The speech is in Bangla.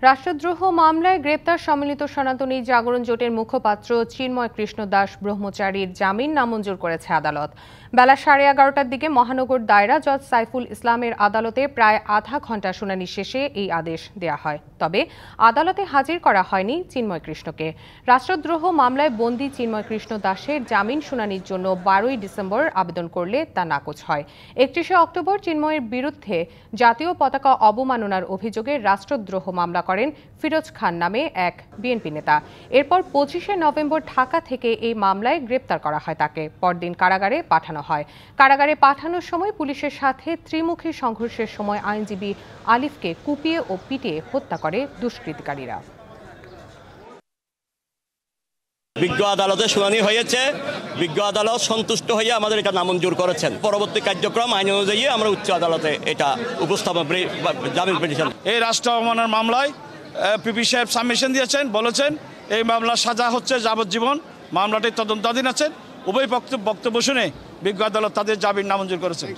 রাষ্ট্রদ্রোহ মামলায় গ্রেপ্তার সম্মিলিত সনাতনী জাগরণ জোটের মুখপাত্র চিন্ময় কৃষ্ণ দাস ব্রহ্মচারীর জামিন নামঞ্জুর করেছে আদালত। বেলা 11:30টার দিকে মহানগর দায়রা জজ সাইফুল ইসলামের আদালতে প্রায় আধা ঘণ্টা শুনানি শেষে এই আদেশ দেয়া হয়। তবে আদালতে হাজির করা হয়নি চিন্ময় কৃষ্ণকে। রাষ্ট্রদ্রোহ মামলায় বন্দী চিন্ময় কৃষ্ণ দাসের জামিন শুনানির জন্য 12ই ডিসেম্বর আবেদন করলে তা নাকচ হয়। 31শে অক্টোবর চিন্ময়ের বিরুদ্ধে জাতীয় পতাকা অবমাননার অভিযোগে রাষ্ট্রদ্রোহ মামলা করেন ফিরোজ খান নামে এক বিএনপি নেতা। এরপর 25শে নভেম্বর ঢাকা থেকে এই মামলায় গ্রেপ্তার করা হয় তাকে। পরদিন কারাগারে পাঠানো হয়। কারাগারে পাঠানোর সময় পুলিশের সাথে ত্রিমুখী সংঘর্ষের সময় আইনজীবী আলিফকে কুপিয়ে ও পিটিয়ে হত্যা করে দুষ্কৃতিকারীরা। বিজ্ঞ আদালতে শুনানি হয়েছে, বিজ্ঞ আদালত সন্তুষ্ট হয়ে আমাদের এটা নামঞ্জুর করেছেন। পরবর্তী কার্যক্রম আইন অনুযায়ী আমরা উচ্চ আদালতে এটা উপস্থাপন জামিন পিটিশন। এই রাষ্ট্র অবমাননার মামলায় পিপি সাহেব সাবমিশন দিয়েছেন, বলেছেন এই মামলার সাজা হচ্ছে যাবজ্জীবন। মামলাটি তদন্তাধীন আছে। উভয় বক্তব্য শুনে বিজ্ঞ আদালত তাদের জামিন নামঞ্জুর করেছেন।